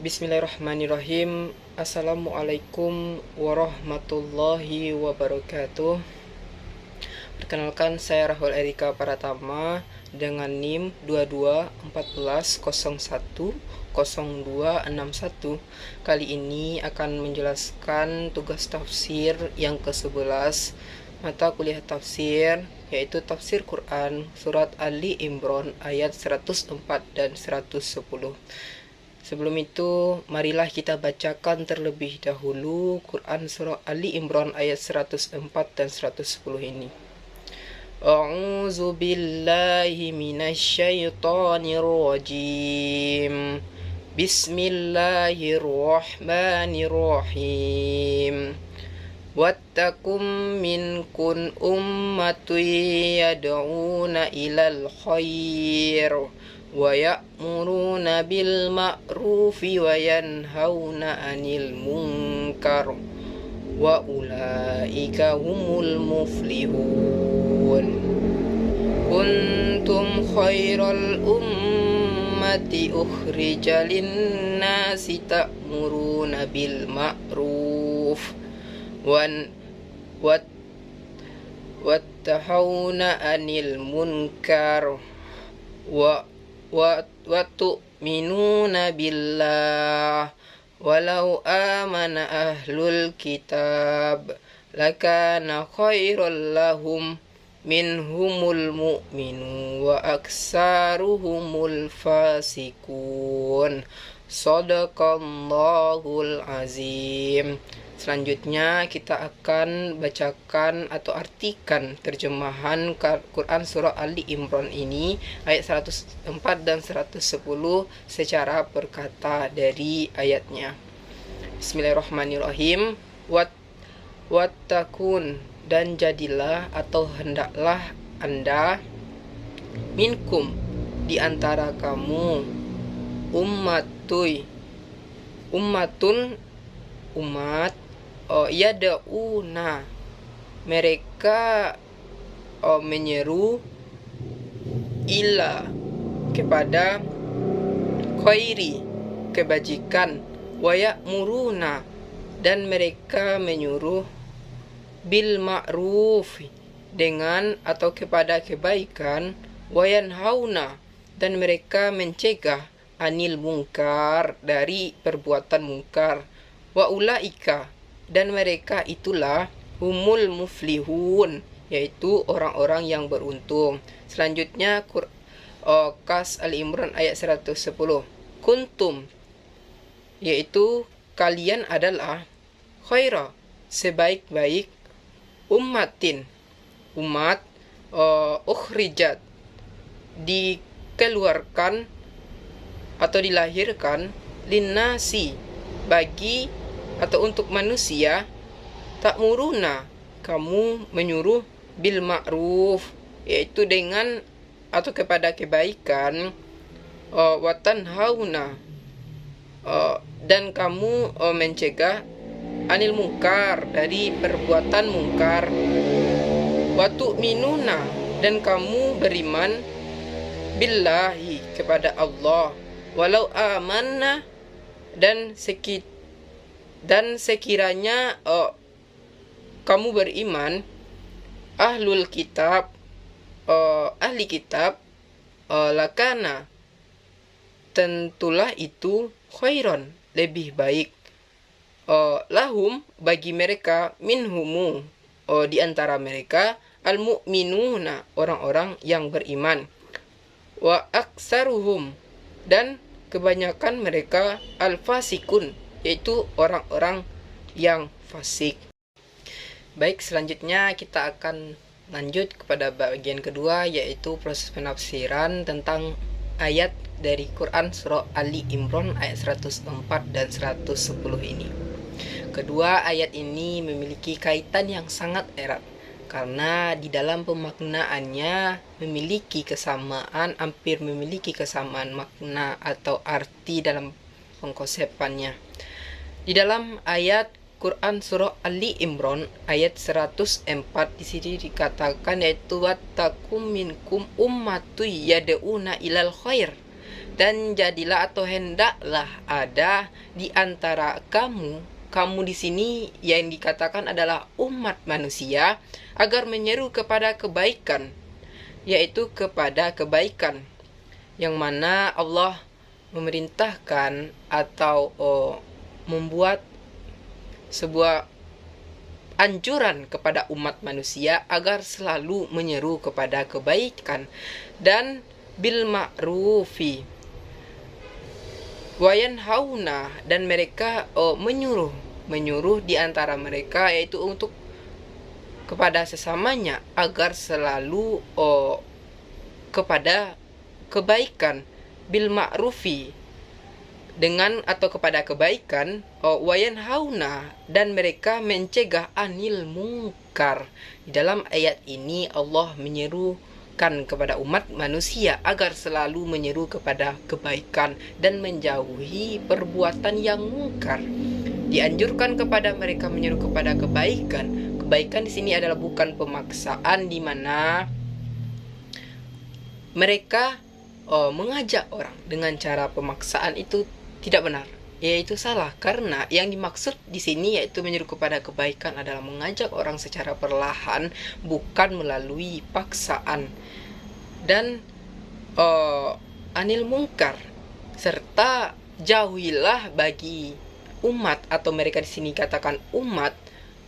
Bismillahirrahmanirrahim. Assalamualaikum warahmatullahi wabarakatuh. Perkenalkan, saya Rahul Erika Pratama dengan NIM 2214010261. Kali ini akan menjelaskan tugas tafsir yang ke-11 mata kuliah tafsir, yaitu tafsir Quran surat Ali Imran ayat 104 dan 110. Sebelum itu, marilah kita bacakan terlebih dahulu Quran surah Ali Imran ayat 104 dan 110 ini. A'udzu billahi minasyaitonir rajim. Bismillahirrahmanirrahim. Wattakum minkun ummatun yad'una ilal khair wa ya'muruna bil ma'rufi wa yanhauna 'anil munkar wa ulaika humul muflihun. Kuntum khairal ummati ukhrijal lin-nasi ta'muruna bil ma'ruf wa tanhauna 'anil munkar wa tu'minuna billah walau amana ahlul kitab lakana khairal lahum minhumul mu'minu wa aksaruhumul fasikun. Shadaqallahul azim. Selanjutnya kita akan bacakan atau artikan terjemahan Quran surah Ali Imran ini ayat 104 dan 110 secara perkata dari ayatnya. Bismillahirrahmanirrahim. Wattakun, dan jadilah atau hendaklah Anda, minkum, di antara kamu, ummatun, umat, yada'una, mereka menyeru, ila, kepada, khairi, kebajikan, wa ya'muruna, dan mereka menyuruh, bil ma'ruf, dengan atau kepada kebaikan, wa yanhauna, dan mereka mencegah, anil munkar, dari perbuatan munkar, wa ulaika, dan mereka itulah, humul muflihun, yaitu orang-orang yang beruntung. Selanjutnya Kas Al-Imran ayat 110. Kuntum, yaitu kalian adalah, khaira, sebaik-baik, ummatin, umat, ukhrijat, dikeluarkan atau dilahirkan, linnasi, bagi atau untuk manusia, ta'muruna, kamu menyuruh, bil ma'ruf, yaitu dengan atau kepada kebaikan, wa tanhauna, dan kamu mencegah, anil munkar, dari perbuatan munkar, wa tu'minuna, dan kamu beriman, billahi, kepada Allah, walau amanna, dan sekiranya kamu beriman, ahlul kitab, ahli kitab, lakana, tentulah itu, khairon, lebih baik, lahum, bagi mereka, minhumu, di antara mereka, al-mu'minuna, orang-orang yang beriman, wa aksaruhum, dan kebanyakan mereka, al-fasikun, yaitu orang-orang yang fasik. Baik, selanjutnya kita akan lanjut kepada bagian kedua, yaitu proses penafsiran tentang ayat dari Quran surah Ali Imran ayat 104 dan 110 ini. Kedua ayat ini memiliki kaitan yang sangat erat, karena di dalam pemaknaannya hampir memiliki kesamaan makna atau arti dalam pengkonsepannya. Di dalam ayat Quran surah Ali Imran ayat 104 di sini dikatakan, yaitu wattakum minkum ummatu yad'una ilal khair, Dan jadilah atau hendaklah ada di antara kamu di sini yang dikatakan adalah umat manusia, agar menyeru kepada kebaikan, yaitu kepada kebaikan yang mana Allah memerintahkan atau membuat sebuah anjuran kepada umat manusia agar selalu menyeru kepada kebaikan dan bil ma'rufi wayan hauna, dan mereka menyuruh di antara mereka, yaitu untuk kepada sesamanya agar selalu kepada kebaikan, bil ma'rufi dengan atau kepada kebaikan, wayan hauna, dan mereka mencegah anil mungkar. Di dalam ayat ini Allah menyerukan kepada umat manusia agar selalu menyeru kepada kebaikan dan menjauhi perbuatan yang mungkar. Dianjurkan kepada mereka menyeru kepada kebaikan. Kebaikan di sini adalah bukan pemaksaan, di mana mereka mengajak orang dengan cara pemaksaan itu tidak benar, yaitu salah, karena yang dimaksud di sini yaitu menyeru kepada kebaikan adalah mengajak orang secara perlahan, bukan melalui paksaan. Dan anil mungkar, serta jauhilah bagi umat atau mereka di sini katakan umat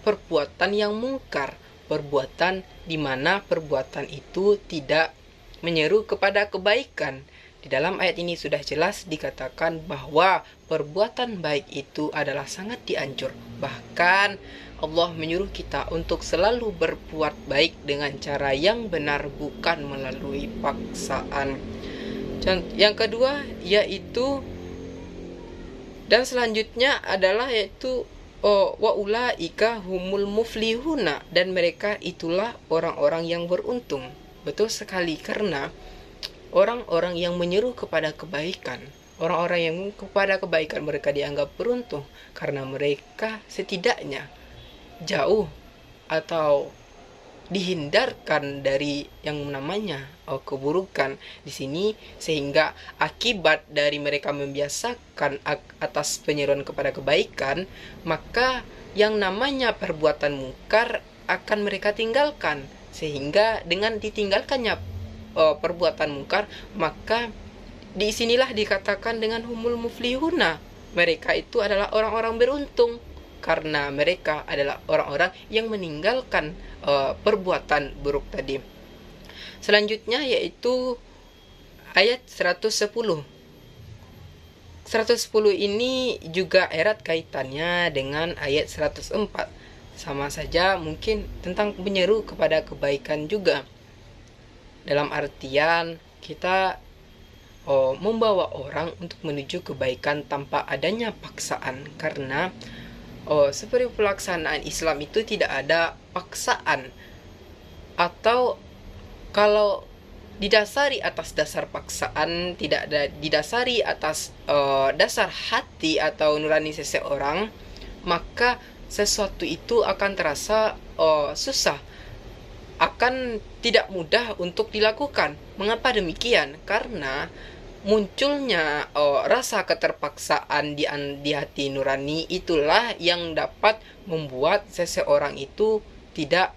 perbuatan yang mungkar, perbuatan di mana perbuatan itu tidak menyeru kepada kebaikan. Di dalam ayat ini sudah jelas dikatakan bahwa perbuatan baik itu adalah sangat dianjur. Bahkan Allah menyuruh kita untuk selalu berbuat baik dengan cara yang benar, bukan melalui paksaan. Yang kedua yaitu, dan selanjutnya adalah yaitu wa ulaika humul muflihuna, dan mereka itulah orang-orang yang beruntung. Betul sekali, karena orang-orang yang menyeru kepada kebaikan, orang-orang yang kepada kebaikan, mereka dianggap beruntung karena mereka setidaknya jauh atau dihindarkan dari yang namanya keburukan di sini, sehingga akibat dari mereka membiasakan atas penyeruan kepada kebaikan, maka yang namanya perbuatan mungkar akan mereka tinggalkan, sehingga dengan ditinggalkannya perbuatan mungkar, maka di sinilah dikatakan dengan humul muflihuna, mereka itu adalah orang-orang beruntung karena mereka adalah orang-orang yang meninggalkan perbuatan buruk tadi. Selanjutnya yaitu ayat 110. 110 ini juga erat kaitannya dengan ayat 104. Sama saja mungkin tentang menyeru kepada kebaikan juga. Dalam artian kita membawa orang untuk menuju kebaikan tanpa adanya paksaan, karena seperti pelaksanaan Islam itu tidak ada paksaan, atau kalau didasari atas dasar paksaan, tidak ada didasari atas dasar hati atau nurani seseorang, maka sesuatu itu akan terasa susah, akan tidak mudah untuk dilakukan. Mengapa demikian? Karena munculnya rasa keterpaksaan di hati nurani itulah yang dapat membuat seseorang itu tidak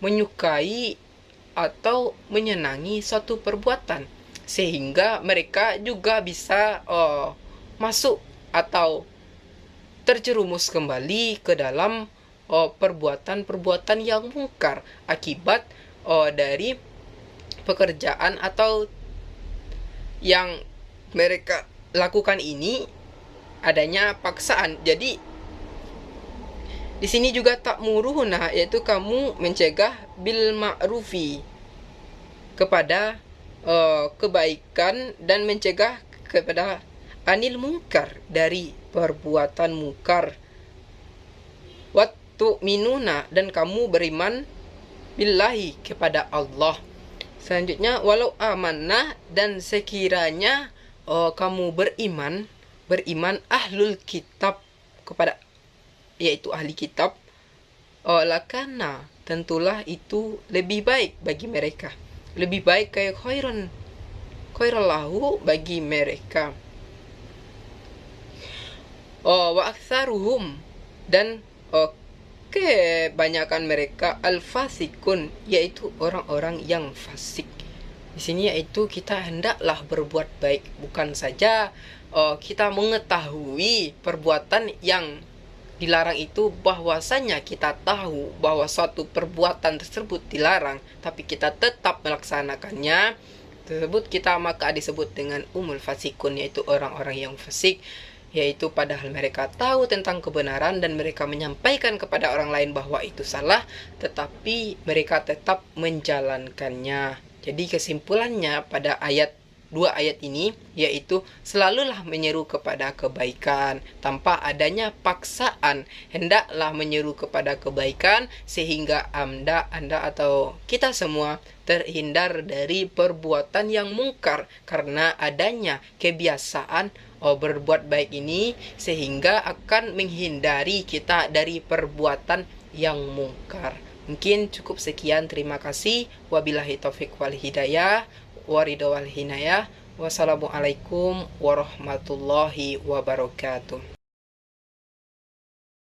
menyukai atau menyenangi suatu perbuatan, sehingga mereka juga bisa masuk atau terjerumus kembali ke dalam perbuatan-perbuatan yang mungkar akibat dari pekerjaan atau yang mereka lakukan ini adanya paksaan. Jadi di sini juga ta'muruhuna, yaitu kamu mencegah bil ma'rufi, kepada kebaikan, dan mencegah kepada anil mungkar, dari perbuatan mungkar. Tu'minuna, dan kamu beriman billahi, kepada Allah. Selanjutnya walau amanah, dan sekiranya kamu beriman ahlul kitab, kepada yaitu ahli kitab, lakana, tentulah itu lebih baik bagi mereka, lebih baik kayak khairan khairallahu bagi mereka. Wa aktsaruhum, dan kebanyakan mereka al-fasikun, yaitu orang-orang yang fasik. Di sini yaitu kita hendaklah berbuat baik, bukan saja kita mengetahui perbuatan yang dilarang itu, bahwasanya kita tahu bahwa suatu perbuatan tersebut dilarang, tapi kita tetap melaksanakannya, tersebut kita maka disebut dengan umul fasikun, yaitu orang-orang yang fasik, yaitu padahal mereka tahu tentang kebenaran dan mereka menyampaikan kepada orang lain bahwa itu salah, tetapi mereka tetap menjalankannya. Jadi kesimpulannya pada dua ayat ini yaitu selalulah menyeru kepada kebaikan tanpa adanya paksaan. Hendaklah menyeru kepada kebaikan sehingga Anda atau kita semua terhindar dari perbuatan yang mungkar, karena adanya kebiasaan berbuat baik ini sehingga akan menghindari kita dari perbuatan yang mungkar. Mungkin cukup sekian, terima kasih. Wabillahi taufik wal hidayah, waridho wal hinayah. Wassalamualaikum warahmatullahi wabarakatuh.